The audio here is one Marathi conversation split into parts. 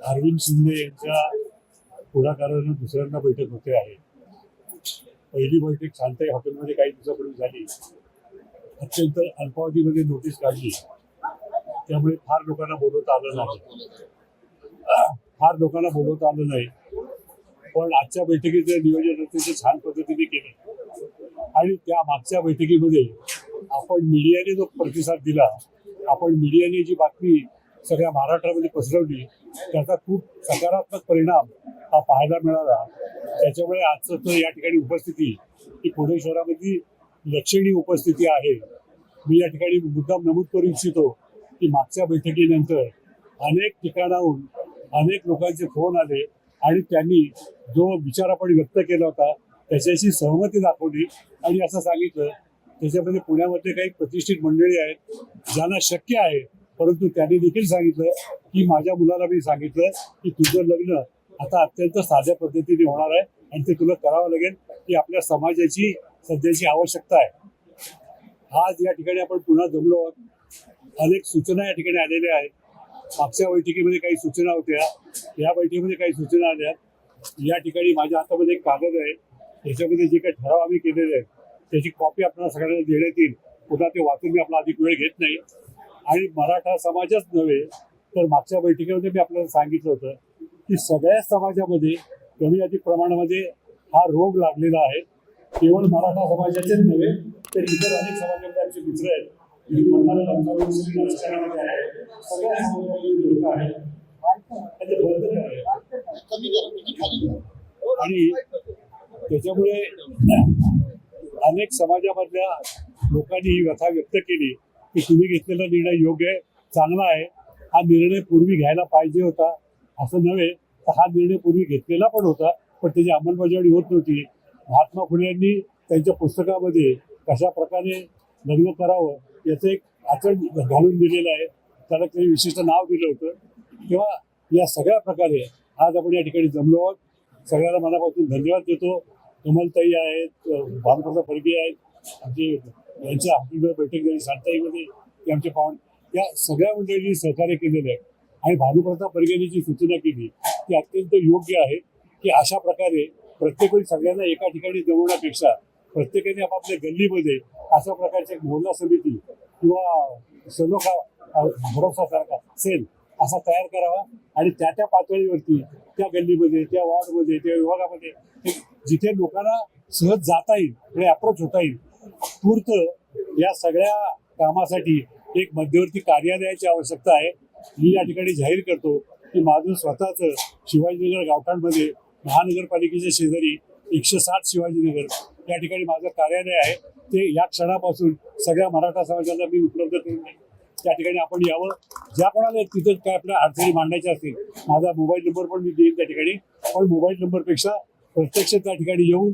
अरविंद शिंदे यांच्या पुढाकारानं दुसऱ्यांदा बैठक होते आहे. पहिली बैठक शांताई हॉटेलमध्ये काही दिवसापूर्वी झाली. अत्यंत अल्पावधीमध्ये नोटीस काढली, त्यामुळे फार लोकांना बोलवता आलं नाही. पण आजच्या बैठकीचं नियोजन अत्यंत छान पद्धतीने केलं आणि त्या मागच्या बैठकीमध्ये आपण मीडियाने जो प्रतिसाद दिला, आपण मीडियाने जी बातमी सगळ्या महाराष्ट्रामध्ये पसरवली, त्याचा खूप सकारात्मक परिणाम हा पाहायला मिळाला. त्याच्यामुळे आजचं तर या ठिकाणी उपस्थिती ही पुणे शहरामध्ये लक्षणीय उपस्थिती आहे. मी या ठिकाणी मुद्दाम नमूद करू इच्छितो की मागच्या बैठकीनंतर अनेक ठिकाणाहून अनेक लोकांचे फोन आले आणि त्यांनी जो विचार आपण व्यक्त केला होता त्याच्याशी सहमती दाखवली आणि असं सांगितलं. त्याच्यामध्ये पुण्यामध्ये काही प्रतिष्ठित मंडळी आहेत ज्यांना शक्य आहे, परंतु त्यांनी देखील सांगितलं की माझ्या मुलाला मी सांगितलं की तुझं लग्न आता अत्यंत साध्या पद्धतीने होणार आहे आणि ते तुला करावं लागेल, की आपल्या समाजाची सध्याची आवश्यकता आहे. आज या ठिकाणी आपण पुन्हा जमलो आहोत. अनेक सूचना या ठिकाणी आलेल्या आहेत. मागच्या बैठकीमध्ये काही सूचना होत्या, या बैठकीमध्ये काही सूचना आल्या. या ठिकाणी माझ्या हातामध्ये एक कागद आहे, त्याच्यामध्ये जे काही ठराव आम्ही केलेले आहेत त्याची कॉपी आपल्याला सगळ्यांना देण्यात येईल. पुन्हा ते वाचून मी आपला अधिक वेळ घेत नाही. आणि मराठा समाजच नव्हे तर मागच्या बैठकीमध्ये मी आपल्याला सांगितलं होतं की सगळ्या समाजामध्ये कमी अधिक प्रमाणामध्ये हा रोग लागलेला आहे. केवळ मराठा समाजाचेच नव्हे तर इतर अनेक समाजामध्ये आमचे मित्र आहेत, सगळ्या समाजामध्ये लोक आहेत आणि त्याच्यामुळे अनेक समाजामधल्या लोकांनी ही व्यथा व्यक्त केली की तुम्ही घेतलेला निर्णय योग्य आहे, चांगला आहे. हा निर्णय पूर्वी घ्यायला पाहिजे होता असं नव्हे तर हा निर्णय पूर्वी घेतलेला पण होता, पण त्याची अंमलबजावणी होत नव्हती. महात्मा फुलेंनी त्यांच्या पुस्तकामध्ये कशा प्रकारे लग्न करावं याचं एक आचरण घालून दिलेलं आहे, त्याला काही विशिष्ट नाव दिलं होतं. तेव्हा या सगळ्या प्रकारे आज आपण या ठिकाणी जमलो आहोत. सगळ्यांना मनापासून धन्यवाद देतो. कमलताई आहेत, भानुप्रताप फडके आहेत, आमचे यांच्या हॉटेलमध्ये बैठक झाली शांताईमध्ये, ते आमचे पाहुणे, या सगळ्या मंडळींनी सहकार्य केलेलं आहे. आणि भानुप्रताप फडकेंनी जी सूचना केली ती अत्यंत योग्य आहे की अशा प्रकारे प्रत्येक वेळी सगळ्यांना एका ठिकाणी जमवण्यापेक्षा प्रत्येकाने आपापल्या गल्लीमध्ये अशा प्रकारची एक मोहल्ला समिती किंवा सलोखा भरोसासारखा सेल असा तयार करावा आणि त्या पातळीवरती त्या गल्लीमध्ये, त्या वॉर्डमध्ये, त्या विभागामध्ये जिथे लोकांना सहज जाता येईल आणि अप्रोच होता येईल, तूर्त या सगळ्या कामासाठी एक मध्यवर्ती कार्यालयाची आवश्यकता आहे. मी या ठिकाणी जाहीर करतो की माझं स्वतःचं शिवाजीनगर गावठाणमध्ये महानगरपालिकेच्या शेजारी 160 शिवाजीनगर या ठिकाणी माझं कार्यालय आहे. ते या क्षणापासून सगळ्या मराठा समाजाला मी उपलब्ध करून देईन. त्या ठिकाणी आपण यावं. ज्या कोणाला तिथं काय आपल्या अडचणी मांडायच्या असतील, माझा मोबाईल नंबर पण मी देईन त्या ठिकाणी. पण मोबाईल नंबरपेक्षा प्रत्यक्ष त्या ठिकाणी येऊन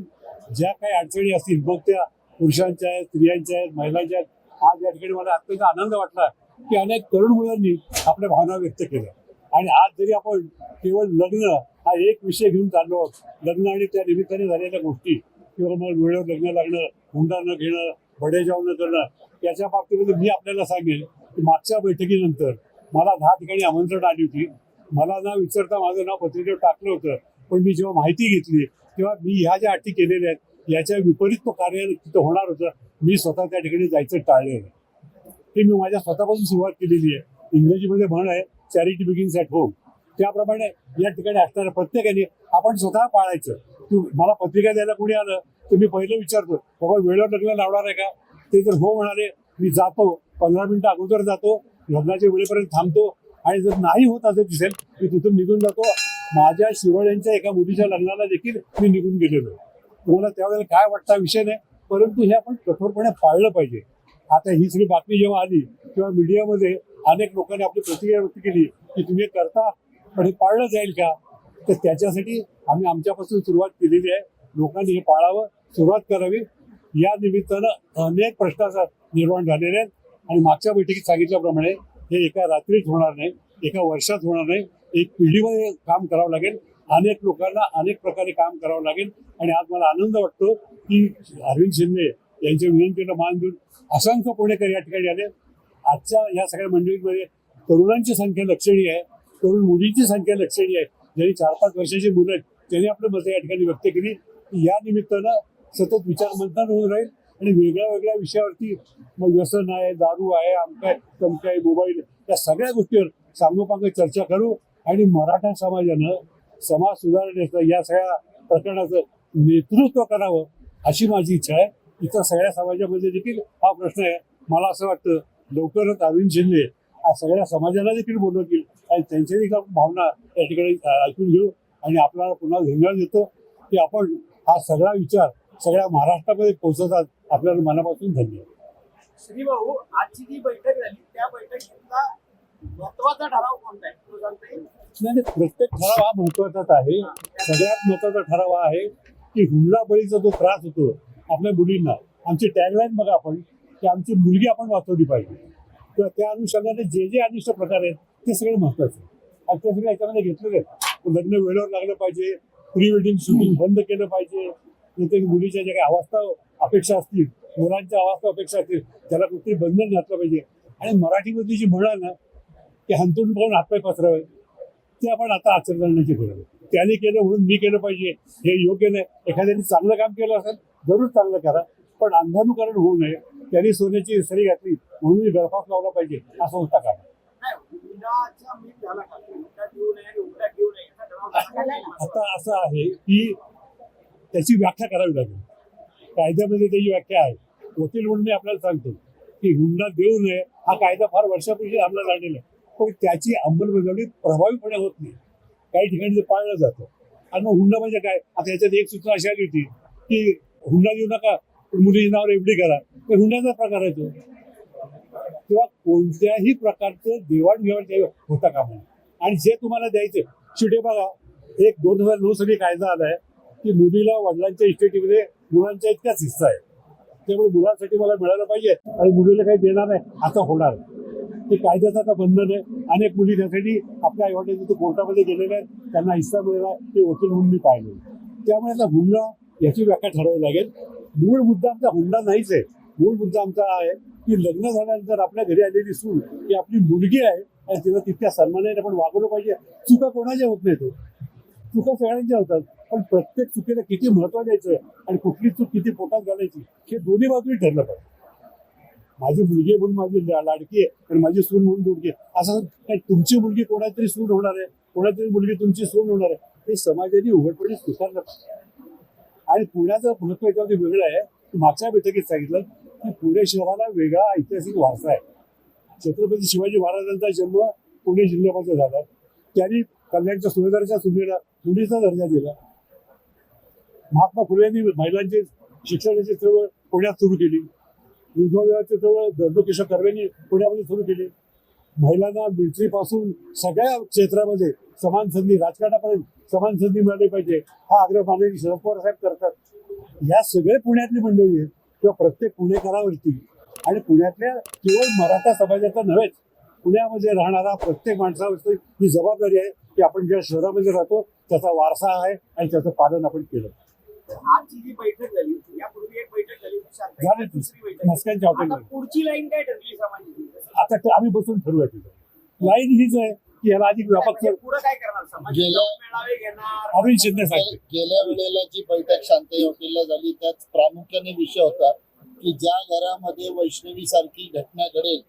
ज्या काही अडचणी असतील, मग त्या पुरुषांच्या आहेत, स्त्रियांच्या आहेत, महिलांच्या आहेत. आज या ठिकाणी मला अत्यंत आनंद वाटला की अनेक तरुण मुलांनी आपल्या भावना व्यक्त केल्या. आणि आज जरी आपण केवळ लग्न हा एक विषय घेऊन चाललो आहोत, लग्न आणि त्या निमित्ताने झालेल्या गोष्टी किंवा मग वेळेवर लग्न लागणं, हुंडा न घेणं, बडेजाव न करणं, याच्या बाबतीमध्ये मी आपल्याला सांगेन की मागच्या बैठकीनंतर मला 10 ठिकाणी आमंत्रण आली होती. मला न विचारता माझं नाव पत्रिकेवर टाकलं होतं, पण मी जेव्हा माहिती घेतली तेव्हा मी ह्या ज्या अटी केलेल्या आहेत याच्या विपरीत तो कार्य तिथं होणार होतं. मी स्वतः त्या ठिकाणी जायचं टाळलेलं. ते मी माझ्या स्वतःपासून सुरुवात केलेली आहे. इंग्रजीमध्ये म्हण आहे चॅरिटी बिगिन्स ॲट होम. त्याप्रमाणे या ठिकाणी असणाऱ्या प्रत्येकाने आपण स्वतः पाळायचं. मला पत्रिका द्यायला कोणी आलं तर मी पहिलं विचारतो, बाबा वेळेवर लग्न लावणार आहे का? ते जर हो म्हणाले, मी जातो, 15 मिनिटं अगोदर जातो, लग्नाच्या वेळेपर्यंत थांबतो. आणि जर नाही होत असं दिसेल मी तिथून निघून जातो. माझ्या शिरोळ्यांच्या एका मुलीच्या लग्नाला देखील मी निघून गेलेलो. तुम्हाला त्यावेळेला काय वाटतं विषय नाही, परंतु हे आपण कठोरपणे पाळलं पाहिजे. आता ही सगळी बातमी जेव्हा आली तेव्हा मीडियामध्ये अनेक लोकांनी आपली प्रतिक्रिया व्यक्त केली की तुम्ही करता, पण हे पाळलं जाईल का? तर त्याच्यासाठी आम्ही आमच्यापासून सुरुवात केलेली आहे. लोकांनी हे पाळावं, सुरुवात करावी. या निमित्तानं अनेक प्रश्न निर्माण झालेले आहेत आणि मागच्या बैठकीत सांगितल्याप्रमाणे हे एका रात्रीत होणार नाही, एका वर्षात होणार नाही. एक पिढीमध्ये काम करावं लागेल. अनेक लोकांना अनेक प्रकारे काम करावं लागेल. आणि आज मला आनंद वाटतो की अरविंद शिंदे यांच्या विनंतीला मान देऊन असंख्य पुणेकर या ठिकाणी आले. आजच्या या सगळ्या मंडळींमध्ये तरुणांची संख्या लक्षणीय आहे. तरुण मुलींची संख्या लक्षणीय आहे. ज्यांनी 4-5 वर्षाची मुलं आहेत त्यांनी आपलं मतं या ठिकाणी व्यक्त केली. या निमित्तानं सतत विचार मंथन होऊन राहील आणि वेगळ्या वेगळ्या विषयावरती मग व्यसन आहे, दारू आहे, आमकाय तमकाय, मोबाईल, या सगळ्या गोष्टीवर सांगोपांग चर्चा करू आणि मराठा समाजानं समाज सुधारण्याचं या सगळ्या प्रकरणाचं नेतृत्व करावं अशी माझी इच्छा आहे. इतर सगळ्या समाजामध्ये देखील हा प्रश्न आहे. मला असं वाटतं लवकरच अरविंद शिंदे सगळ्या समाजाला देखील बोलवतील आणि त्यांच्या देखील भावना या ठिकाणी ऐकून घेऊ आणि आपल्याला पुन्हा धन्यवाद देतो की आपण हा सगळा विचार सगळ्या महाराष्ट्रामध्ये पोहोचवतात. आपल्याला मनापासून धन्यवाद. श्रीभाऊ, आजची जी बैठक झाली त्या बैठकीतला महत्वाचा ठराव कोणता आहे तो सांगता येईल? नाही, प्रत्येक ठराव हा महत्वाचाच आहे. सगळ्यात महत्वाचा ठराव हा आहे की हुंडाबळीचा जो त्रास होतो आपल्या मुलींना, आमची टॅगलाईन बघा आपण की आमची मुलगी आपण वाचवली पाहिजे. किंवा त्या अनुषंगाने जे जे अनिष्ट प्रकार आहेत ते सगळे महत्वाचे आणि ते सगळे याच्यामध्ये घेतलेले आहेत. लग्न वेळेवर लागलं पाहिजे, प्री वेडिंग शूटिंग बंद केलं पाहिजे, प्रत्येक मुलीच्या ज्या काही अवस्था अपेक्षा असतील, मुलांच्या अवस्था अपेक्षा असतील त्याला कुठेतरी बंधन घातलं पाहिजे. आणि मराठीमधली जी म्हण आहे ना की हंतून पाहून हातपाय पसरावे, ते आपण आता आचरण करण्याची गरज आहे. त्याने केलं म्हणून मी केलं पाहिजे हे योग्य नाही. एखाद्याने चांगलं काम केलं असेल जरूर चांगलं करा, पण अंधानुकरण होऊ नये. त्यांनी सोन्याची सरी घातली म्हणून गळफास लावला पाहिजे असं होता का? आता असं आहे की त्याची व्याख्या करावी लागेल. कायद्यामध्ये त्याची व्याख्या आहे. वकील म्हणून मी आपल्याला सांगतो की हुंडा देऊ नये हा कायदा फार वर्षापूर्वी अंमलात आणलेला आहे, पण त्याची अंमलबजावणी प्रभावीपणे होत नाही. काही ठिकाणी ते पाळलं जातं. आणि मग हुंडा म्हणजे काय? आता याच्यात एक सूचना अशी आली होती की हुंडा देऊ नका, मुलीच्या नावावर एफडी करा. तर हुंड्याचा प्रकार आहे तो. किंवा कोणत्याही प्रकारचं देवाणघेवाण होता कामा नये. आणि जे तुम्हाला द्यायचे शेवटी बघा, एक 2009 साली कायदा आला आहे की मुलीला वडिलांच्या इस्टेटीमध्ये मुलांच्या इतकाच हिस्सा आहे. त्यामुळे मुलांसाठी मला मिळालं पाहिजे आणि मुलीला काही देणार नाही असं होणार. ते कायद्याचं आता बंधन आहे. अनेक मुली त्यासाठी आपल्या आईवडिलांच्या तिथे कोर्टामध्ये गेलेल्या आहेत, त्यांना हिस्सा मिळाला ते वकील म्हणून मी पाहिले. त्यामुळे आता हुंडा याची व्याख्या ठरवावी लागेल. मूळ मुद्दा आमचा हुंडा नाहीच आहे. मूळ मुद्दा आमचा आहे की लग्न झाल्यानंतर आपल्या घरी आलेली सून ही आपली मुलगी आहे आणि तिला तितक्या सन्मानाने आपण वागवलं पाहिजे. चुका कोणाच्या होत नाही, तो चुका सगळ्यांच्या होतात, पण प्रत्येक चुकीला किती महत्व द्यायचं आणि कुठली चूक किती पोटात घालायची हे दोन्ही बाजूही ठरलं पाहिजे. माझी मुलगी आहे म्हणून माझी लाडकी आहे आणि माझी सून म्हणून दुडकी आहे असं काय? तुमची मुलगी कोणातरी सून होणार आहे, कोणातरी मुलगी तुमची सून होणार आहे, हे समाजाने उघडपणे स्वीकारलं पाहिजे. आणि पुण्याचं महत्व याच्यामध्ये वेगळं आहे. मागच्या बैठकीत सांगितलं की पुणे शहराला वेगळा ऐतिहासिक वारसा आहे. छत्रपती शिवाजी महाराजांचा जन्म पुणे जिल्ह्यामध्ये झाला. त्यांनी कल्याणच्या सुभेदाराच्या सुनेला मुलीचा दर्जा दिला. महात्मा फुलेंनी महिलांचे शिक्षणाची चळवळ पुण्यात सुरू केली. विधवा विवाहाची चळवळ दंडोकेशव कर्वेंनी पुण्यामध्ये सुरू केली. महिलांना मिलिटरीपासून सगळ्या क्षेत्रामध्ये समान संधी, राजकारणापर्यंत समान संधी मिळाली पाहिजे हा आग्रह माननीय शरद पवार साहेब करतात. या सगळे पुण्यातली मंडळी आहेत किंवा प्रत्येक पुणेकरावरती आणि पुण्यातल्या केवळ मराठा समाजाचा नव्हेच पुण्यामध्ये राहणारा प्रत्येक माणसावरती ही जबाबदारी आहे की आपण ज्या शहरामध्ये राहतो त्याचा वारसा आहे आणि त्याचं पालन आपण केलं. आजची जी बैठक झाली, यापूर्वी एक बैठक झाली, झाली दुसरी बैठक, मस्क्यांच्या आता हॉटेलमध्ये. पुढची लाईन काय ठरली समाजाची? आता ते आम्ही बसून ठरवूया. तिथं लाईन हीच आहे की याला अधिक व्यापक पुढे काय करणार? समाज मेळावे घेणार? अरविंद शिंदे सांगते. गेल्या वेळेला जी बैठक शांतई हॉटेलला झाली त्यात प्रामुख्याने विषय होता की ज्या घरामध्ये वैष्णवी सारखी घटना घडेल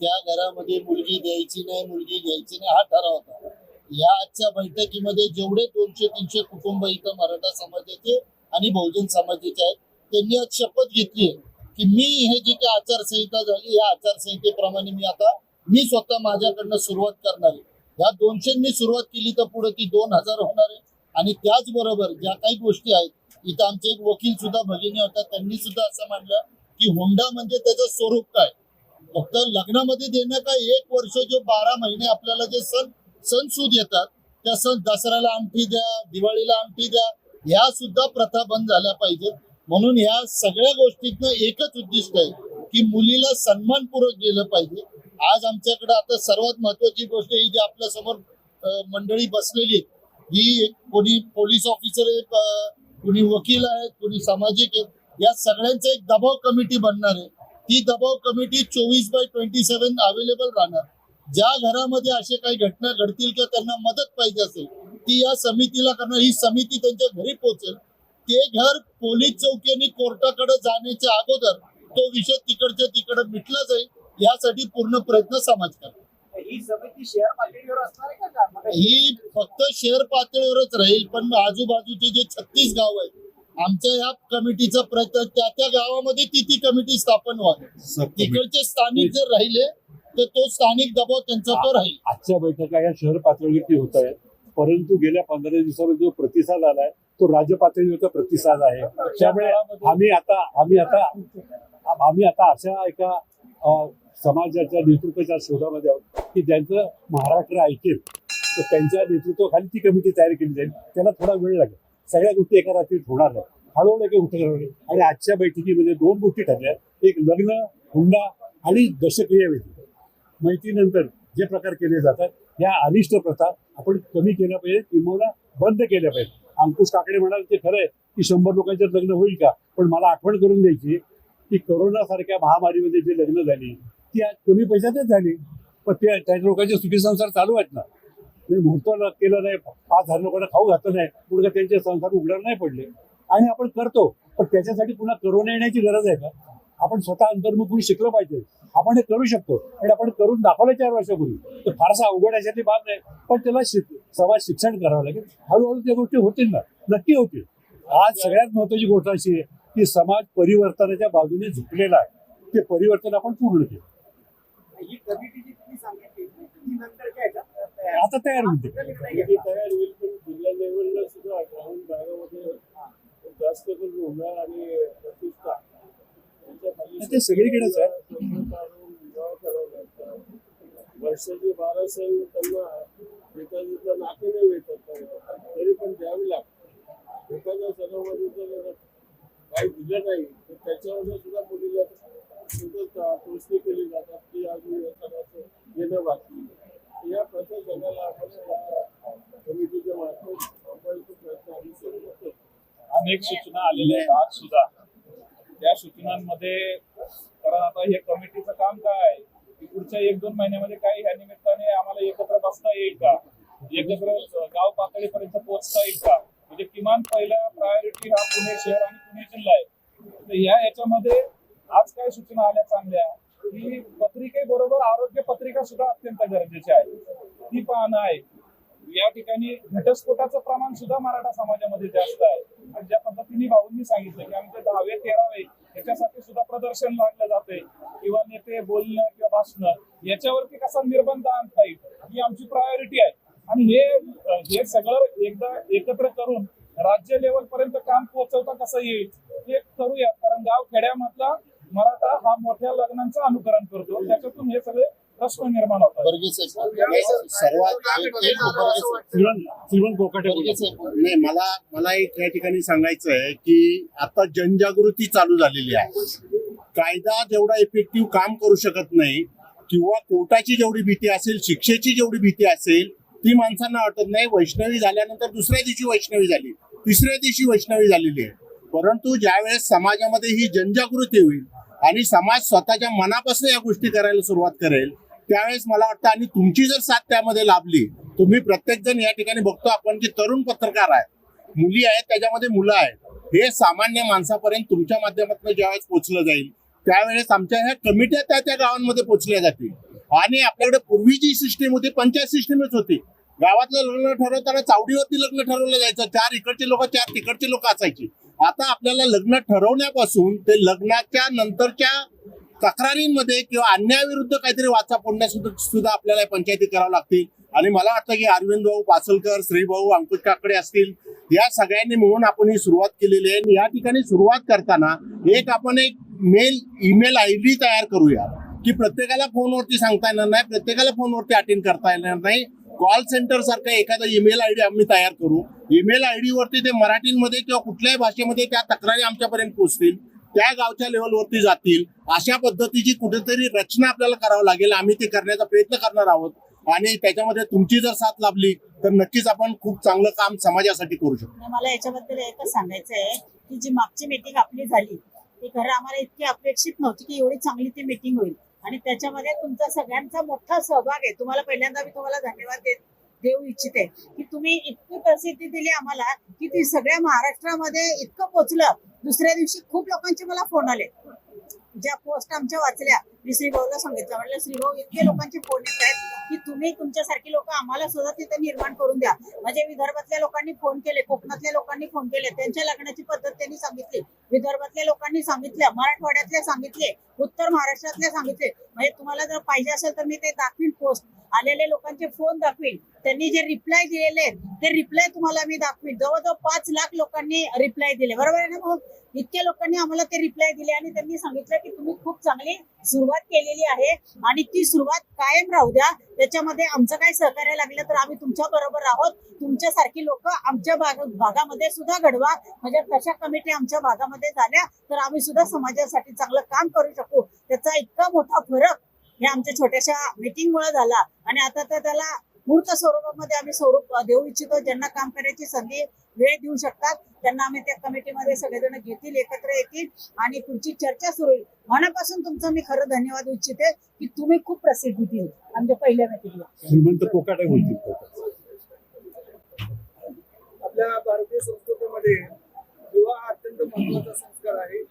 त्या घरामध्ये मुलगी द्यायची नाही, मुलगी घ्यायची नाही हा ठराव होता. या आजच्या बैठकीमध्ये जेवढे 200-300 कुटुंब इथं मराठा समाजाचे आणि बहुजन समाजाचे आहेत त्यांनी आज शपथ घेतली की मी हे जी काही आचारसंहिता झाली या आचारसंहितेप्रमाणे मी स्वतः माझ्याकडनं सुरुवात करणार आहे. या 200 सुरुवात केली तर पुढे ती 2000 होणार आहे. आणि त्याचबरोबर ज्या काही गोष्टी आहेत, इथं आमचे एक वकील सुद्धा भगिनी होता, त्यांनी सुद्धा असं मांडलं की हुंडा म्हणजे त्याचं स्वरूप काय, फक्त लग्नामध्ये देणं काय, 1 वर्ष जो 12 महिने आपल्याला जे सण सूद येतात त्या सण, दसऱ्याला अंगठी द्या, दिवाळीला अंगठी द्या, ह्या सुद्धा प्रथा बंद झाल्या पाहिजेत. म्हणून ह्या सगळ्या गोष्टीतनं एकच उद्दिष्ट आहे की मुलीला सन्मानपूर्वक गेलं पाहिजे. आज आमच्याकडे आता सर्वात महत्वाची गोष्ट ही जी आपल्या समोर मंडळी बसलेली आहे, ही कोणी पोलीस ऑफिसर आहेत, कोणी वकील आहेत, कोणी सामाजिक आहेत, या सगळ्यांचा एक दबाव कमिटी बनणार आहे. ती दबाव कमिटी 24/27 अवेलेबल राहणार. ज्या घरामध्ये असे काही घटना घडतील किंवा त्यांना मदत पाहिजे असेल ती या समितीला करणार. ही समिती त्यांच्या घरी पोहोचेल. ते घर पोलीस चौकी आणि कोर्टाकडे जाण्याच्या अगोदर तो विषय तिकडे मिटला जाईल यासाठी पूर्ण प्रयत्न समाज करतो. ही समिती शहर पातळीवर असणार आहे का? ही फक्त शहर पातळीवरच राहील, पण आजूबाजूचे जे 36 गाव आहेत आमच्या या कमिटीचा प्रयत्न त्या गावामध्ये ती कमिटी स्थापन व्हावी. तिकडचे स्थानिक जर राहिले तर तो स्थानिक दबाव त्यांचा तो राहील. आजच्या बैठका या शहर पातळीवरती होत आहेत, परंतु गेल्या 15 दिवसामध्ये जो प्रतिसाद आलाय तो राज्य पातळीवरचा प्रतिसाद आहे. त्यामुळे आम्ही आता अशा एका समाजाच्या नेतृत्वाच्या शोधामध्ये आहोत की ज्यांचं महाराष्ट्र ऐकेल तर त्यांच्या नेतृत्वाखाली ती कमिटी तयार केली जाईल. त्याला थोडा वेळ लागेल. सगळ्या गोष्टी एका रात्रीत होणार नाही, हळूहळू एक उठवले. आणि आजच्या बैठकीमध्ये 2 गोष्टी ठरल्या. एक लग्न, हुंडा आणि दशक्रिया विधी. माहितीनंतर जे प्रकार केले जातात या अनिष्ट प्रथा आपण कमी केल्या पाहिजे किंवा बंद केल्या पाहिजे. अंकुश काकडे म्हणाले ते खरं आहे की 100 लोकांचं लग्न होईल का, पण मला आठवण करून द्यायची की कोरोना सारख्या महामारीमध्ये जे लग्न झाली ती आज कमी पैशातच झाली, पण त्या लोकांचे सुखी संसार चालू आहेत ना. मुहूर्त केलं नाही, 5,000 लोकांना खाऊ घातलं नाही, पुढे त्यांचे संसार उघडायला नाही पडले. आणि आपण करतो, पण त्याच्यासाठी पुन्हा करोना येण्याची गरज आहे का? आपण स्वतः अंतर्मुख होऊन शिकलं पाहिजे. आपण हे करू शकतो आणि आपण करून दाखवलं 4 वर्षापूर्वी. तर फारसा अवघड याच्यातली बाब नाही, पण त्याला समाज शिक्षण करावं लागेल. हळूहळू त्या गोष्टी होतील ना, नक्की होतील. आज सगळ्यात महत्वाची गोष्ट अशी आहे की समाज परिवर्तनाच्या बाजूने झुकलेला आहे. ते परिवर्तन आपण पूर्ण केलं. ही कमिटी जी तुम्ही सांगितली ती नंतर काय आता तयार होईल. तयार होईल, पण जिल्हा लेवलला सुद्धा ग्रामीण भागामध्ये जास्त करून हुंडा आणि प्रतिष्ठा ते सगळीकडेच आहे. वर्षाचे 1200 त्यांना एखाद्या नाते नाही भेटत, तरी पण द्यावी लागते. एखाद्या सणामध्ये जर काही दिलं नाही तर त्याच्यावर सुद्धा मुलीला प्रश्न केले जातात की अजून सणाचं घेणं बाकी. या प्रत्येक सणाला आपण कमिटीच्या मार्फत प्रयत्न आम्ही सुरू करतो. अनेक सूचना आलेल्या आहेत आज सुद्धा. त्या सूचनांमध्ये कारण आता हे कमिटीचं काम काय आहे की पुढच्या 1-2 महिन्यामध्ये काही ह्या निमित्ताने आम्हाला एकत्र बसता येईल का, एकत्र गाव पातळीपर्यंत पोहोचता येईल का. म्हणजे किमान पहिला प्रायोरिटी हा पुणे शहर आणि पुणे जिल्हा आहे. तर याच्यामध्ये आज काय सूचना आल्या चांगल्या की पत्रिकेबरोबर आरोग्य पत्रिका सुद्धा अत्यंत गरजेची आहे, ती पाहणं आहे. या ठिकाणी घटस्फोटाचं प्रमाण सुद्धा मराठा समाजामध्ये जास्त आहे. आणि ज्या पद्धतीने भाऊंनी सांगितलं की आमचे 10वे 13वे याच्यासाठी सुद्धा प्रदर्शन लागलं जाते किंवा नेते बोलणं किंवा भाषणं याच्यावरती कसा निर्बंध आणता येईल ही आमची प्रायोरिटी आहे. आणि हे सगळं एकदा एकत्र करून राज्य लेवल पर्यंत काम पोहोचवता कसं येईल हे करूयात. कारण गाव खेड्यामधला मराठा हा मोठ्या लग्नांचं अनुकरण करतो, त्याच्यातून हे सगळे प्रश्न निर्माण होतात. नाही, मला एक या ठिकाणी सांगायचं आहे की आता जनजागृती चालू झालेली आहे. कायदा जेवढा इफेक्टिव्ह काम करू शकत नाही किंवा कोर्टाची जेवढी भीती असेल, शिक्षेची जेवढी भीती असेल ती माणसांना वाटत नाही. वैष्णवी झाल्यानंतर दुसऱ्या दिवशी वैष्णवी झाली, तिसऱ्या दिवशी वैष्णवी झालेली आहे. परंतु ज्यावेळेस समाजामध्ये ही जनजागृती होईल आणि समाज स्वतःच्या मनापासून या गोष्टी करायला सुरुवात करेल त्यावेळेस मला वाटतं, आणि तुमची जर साथ त्यामध्ये लाभली, तुम्ही प्रत्येक जण या ठिकाणी बघतो आपण की तरुण पत्रकार आहेत, मुली आहेत, त्याच्यामध्ये मुलं आहेत, हे सामान्य माणसापर्यंत तुमच्या माध्यमातून ज्यावेळेस पोहोचलं जाईल त्यावेळेस आमच्या ह्या कमिट्या त्या गावांमध्ये पोहोचल्या जातील. आणि आपल्याकडे पूर्वी जी सिस्टीम होती पंचायत सिस्टीमच होती. गावातलं लग्न ठरवताना चावडीवरती लग्न ठरवलं जायचं, 4 इकडचे लोक 4 तिकडचे लोक असायची. आता आपल्याला लग्न ठरवण्यापासून ते लग्नाच्या नंतरच्या तक्रारींमध्ये किंवा अन्यायाविरुद्ध काहीतरी वाचा फोडण्यासुद्धा आपल्याला पंचायती करावं लागतील. आणि मला वाटतं की अरविंद भाऊ पासलकर, श्रीभाऊ, अंकुश काकडे असतील, या सगळ्यांनी मिळून आपण ही सुरुवात केलेली आहे. या ठिकाणी सुरुवात करताना आपण एक ईमेल ID तयार करूया की प्रत्येकाला फोनवरती सांगता येणार नाही, प्रत्येकाला फोनवरती अटेंड करता येणार नाही. कॉल सेंटर सारखा एखादा ईमेल ID आम्ही तयार करू. ईमेल ID वरती ते मराठीमध्ये किंवा कुठल्याही भाषेमध्ये त्या तक्रारी आमच्यापर्यंत पोहोचतील, त्या गावच्या लेवलवरती जातील. अशा पद्धतीची कुठेतरी रचना आपल्याला करावं लागेल. आम्ही ते करण्याचा प्रयत्न करणार आहोत आणि त्याच्यामध्ये तुमची जर साथ लाभली तर नक्कीच आपण खूप चांगलं काम समाजासाठी करू शकतो. मला याच्याबद्दल एकच सांगायचं आहे की जी मागची मीटिंग आपली झाली ती खरं आम्हाला इतकी अपेक्षित नव्हती की एवढी चांगली ती मीटिंग होईल. आणि त्याच्यामध्ये तुमचा सगळ्यांचा मोठा सहभाग आहे. तुम्हाला पहिल्यांदा मी तुम्हाला धन्यवाद देऊ इच्छिते की तुम्ही इतकी प्रसिद्धी दिली आम्हाला की ती सगळ्या महाराष्ट्रामध्ये इतकं पोचलं. दुसऱ्या दिवशी खूप लोकांचे मला फोन आले, ज्या पोस्ट आमच्या वाचल्या. मी श्रीभाऊला सांगितलं, म्हटलं श्रीभाऊ इतके लोकांचे फोन येत आहेत की तुम्ही तुमच्यासारखी लोक आम्हाला सुद्धा तिथे निर्माण करून द्या. म्हणजे विदर्भातल्या लोकांनी फोन केले, कोकणातल्या लोकांनी फोन केले, त्यांच्या लग्नाची पद्धत त्यांनी सांगितली, विदर्भातल्या लोकांनी सांगितलं, मराठवाड्यातल्या सांगितले, उत्तर महाराष्ट्रातल्या सांगितले. म्हणजे तुम्हाला जर पाहिजे असेल तर मी ते दाखवीन, पोस्ट आलेले लोकांचे फोन दाखवीन, त्यांनी जे रिप्लाय दिलेले आहेत ते रिप्लाय तुम्हाला मी दाखवीन. जवळजवळ 5 लाख लोकांनी रिप्लाय दिले, बरोबर आहे ना भाऊ? इतके लोकांनी आम्हाला ते रिप्लाय दिले आणि त्यांनी सांगितलं की तुम्ही खूप चांगली सुरुवात केलेली आहे आणि ती सुरुवात कायम राहू द्या. त्याच्यामध्ये आमचं काही सहकार्य लागलं तर आम्ही तुमच्या बरोबर आहोत. तुमच्यासारखी लोक आमच्या भागामध्ये सुद्धा घडवा. म्हणजे तशा कमिटी आमच्या भागामध्ये झाल्या तर आम्ही सुद्धा समाजासाठी चांगलं काम करू शकू. त्याचा इतका मोठा फरक हे आमच्या छोट्याशा मीटिंग मुळे झाला आणि आता तर त्याला मूर्त स्वरूपामध्ये आम्ही स्वरूप देऊ इच्छितो. ज्यांना काम करायची संधी वेळ देऊ शकतात त्यांना आम्ही त्या कमिटीमध्ये सगळेजण घेतील, एकत्र येतील आणि पुढची चर्चा सुरू होईल. मनापासून तुमचं मी खरं धन्यवाद देऊ इच्छिते की तुम्ही खूप प्रसिद्धी दिली आमच्या पहिल्या मीटिंगला. श्रीमंत पोकाटे बोलतील. आपल्या भारतीय संस्कृतीमध्ये विवाह हा अत्यंत महत्वाचा संस्कार आहे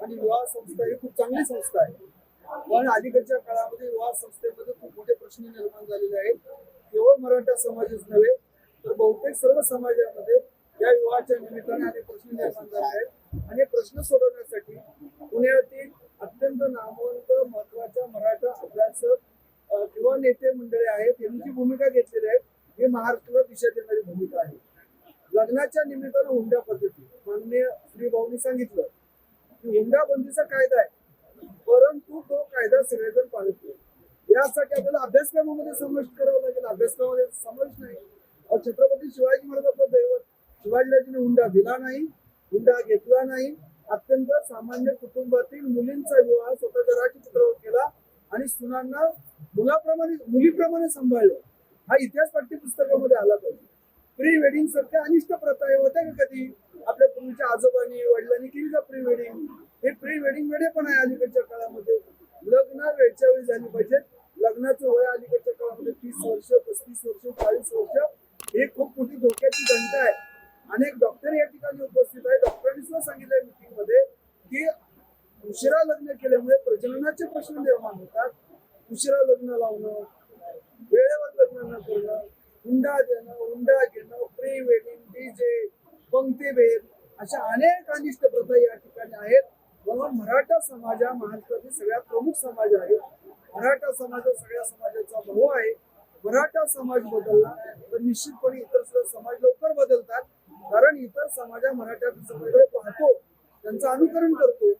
आणि विवाह संस्था ही खूप चांगली संस्था आहे. पण अलीकडच्या काळामध्ये विवाह संस्थेमध्ये खूप मोठे प्रश्न निर्माण झालेले आहेत. केवळ मराठा समाजच नव्हे तर बहुतेक सर्व समाजामध्ये या विवाहाच्या निमित्ताने अनेक प्रश्न निर्माण झाले आहेत आणि प्रश्न सोडवण्यासाठी पुण्यातील अत्यंत नामवंत महत्वाच्या मराठा अभ्यासक किंवा नेते मंडळी आहेत, यांनी जी भूमिका घेतलेली आहे ही महाराष्ट्राला दिशा देणारी भूमिका आहे. लग्नाच्या निमित्तानं हुंडा पद्धती, माननीय श्रीभाऊंनी सांगितलं की हुंडा बंदीचा कायदा आहे, परंतु तो कायदा सगळेजण पाळत नाही. यासाठी आपल्याला अभ्यासक्रमामध्ये समाविष्ट करावं लागेल. अभ्यासक्रमामध्ये समाविष्ट नाही. छत्रपती शिवाजी महाराज आपलं दैवत, शिवाजीराजांनी हुंडा दिला नाही, हुंडा घेतला नाही. अत्यंत सामान्य कुटुंबातील मुलींचा विवाह स्वतःच्या राजपुत्रावर केला आणि सुनांना मुलीप्रमाणे सांभाळलं. हा इतिहास पाठ्यपुस्तकामध्ये आला पाहिजे. प्री वेडिंग सारख्या अनिष्ट प्रथा होत्या का कधी? आपल्या पूर्वीच्या आजोबांनी वडिलांनी केली का प्री वेडिंग? हे प्री वेडिंग वेळे पण आहे अलीकडच्या काळामध्ये. लग्न वेळच्या वेळी झाली पाहिजे. लग्नाचं वय अलीकडच्या काळामध्ये 30 वर्ष, 35 वर्ष, 40 वर्ष हे खूप मोठी धोक्याची घंटा आहे. अनेक डॉक्टर या ठिकाणी उपस्थित आहे. डॉक्टरांनी सुद्धा सांगितलंय मीटिंग मध्ये की उशिरा लग्न केल्यामुळे प्रजननाचे प्रश्न निर्माण होतात. उशिरा लग्न लावणं, वेळेवर लग्न न करणं, हुंडा देणं, हुंडा घेणं, प्री वेडिंग, डीजे, पंक्तीभेद अशा अनेक अनिष्ट प्रथा या ठिकाणी आहेत. म्हणून मराठा समाज हा महाराष्ट्रातील सगळ्यात प्रमुख समाज आहे. मराठा समाज सगळ्या समाजाचा भाऊ आहे. मराठा समाज बदलला तर निश्चितपणे इतर समाज लवकर बदलतात. कारण इतर समाज मराठा समाजाकडे पाहतो, त्यांचं अनुकरण करतो.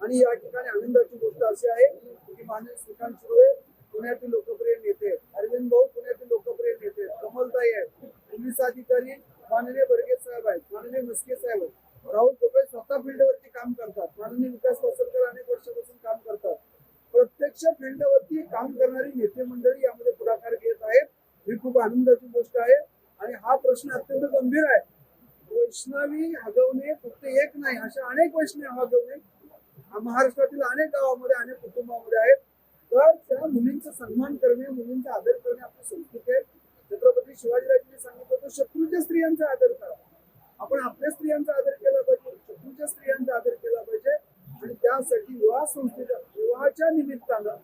आणि या ठिकाणी आनंदाची गोष्ट अशी आहे की माननीय श्रीकांत शिरोळे पुण्यातील लोकप्रिय नेते आहेत, अरविंद भाऊ पुण्यातील लोकप्रिय नेते आहेत, कमलताई आहेत, पोलीस अधिकारी माननीय बर्गे साहेब आहेत, माननीय मस्के साहेब आहेत, राहुल पोपळे स्वतः फील्डवरती काम करतात, माननीय विकास पासरकर अनेक वर्षापासून काम करतात. प्रत्यक्ष फील्डवरती काम करणारी नेते मंडळी यामध्ये पुढाकार घेत आहेत. ही खूप आनंदाची गोष्ट आहे आणि हा प्रश्न अत्यंत गंभीर आहे. वैष्णवी हगवणे फक्त एक नाही, अशा अनेक वैष्णवी हगवणे महाराष्ट्रातील अनेक गावामध्ये अनेक कुटुंबामध्ये आहेत. तर त्या मुलींचा सन्मान करणे, मुलींचा आदर करणे आपली संस्कृती आहे. छत्रपती शिवाजीराजांनी सांगितलं होतं शत्रूच्या स्त्रियांचा आदर करा. आपण आपल्या स्त्रियांचा आदर केला पाहिजे, शत्रूच्या स्त्रियांचा आदर केला पाहिजे. आणि त्यासाठी विवाह संस्थेच्या विवाहाच्या निमित्तानं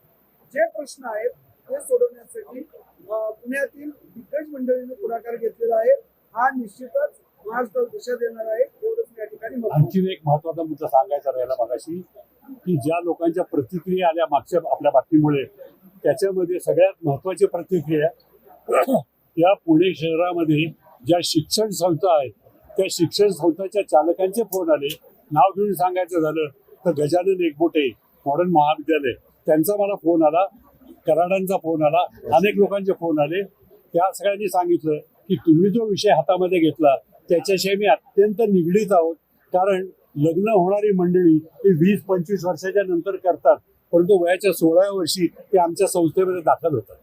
जे प्रश्न आहेत ते सोडवण्यासाठी पुण्यातील दिग्गज मंडळीने पुढाकार घेतलेला आहे. हा निश्चितच महाराष्ट्राला दिशा देणार आहे. एवढंच या ठिकाणी आणखी एक महत्वाचा मुद्दा सांगायचा राहिला मगाशी की ज्या लोकांच्या प्रतिक्रिया आल्या मागच्या आपल्या बातमीमुळे, त्याच्यामध्ये सगळ्यात महत्वाची प्रतिक्रिया या पुणे शहरामध्ये ज्या शिक्षण संस्था आहेत त्या शिक्षण संस्थांच्या चालकांचे फोन आले. नाव घेऊन सांगायचं झालं तर गजानन एकबोटे मॉडर्न महाविद्यालय, त्यांचा मला फोन आला, कराडांचा फोन आला, अनेक लोकांचे फोन आले. त्या सगळ्यांनी सांगितलं की तुम्ही जो विषय हातामध्ये घेतला त्याच्याशी मी अत्यंत निगडीत आहोत. कारण लग्न होणारी मंडळी ती 20-25 वर्षाच्या नंतर करतात, परंतु वयाच्या 16व्या वर्षी ते आमच्या संस्थेमध्ये दाखल होतात.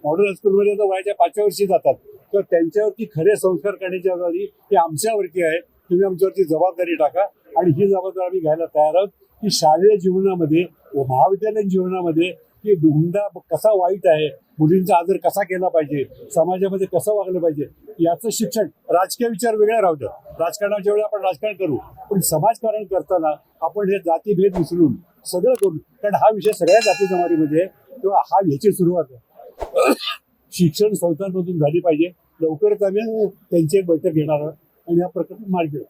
मॉडर्न हायस्कूलमध्ये तर वयाच्या 5व्या वर्षी जातात. तर त्यांच्यावरती खरे संस्कार करण्याची जबाबदारी ही आमच्यावरती आहे. तुम्ही आमच्यावरती जबाबदारी टाका आणि ही जबाबदारी आम्ही घ्यायला तयार आहोत की शालेय जीवनामध्ये व महाविद्यालयीन जीवनामध्ये की हुंडा कसा वाईट आहे, मुलींचा आदर कसा केला पाहिजे, समाजामध्ये कसं वागलं पाहिजे याचं शिक्षण. राजकीय विचार वेगळा राहू द्या, राजकारणाच्या वेळी आपण राजकारण करू, पण समाजकारण करताना आपण हे जातीभेद विसरून सगळं करू. कारण हा विषय सगळ्या जाती जमातीमध्ये आहे, किंवा हा ह्याची सुरुवात आहे. शिक्षण संस्थांमधून झाली पाहिजे. लवकरच आम्ही त्यांची एक बैठक घेणार आहोत आणि या प्रकरणात मार्ग घेऊ.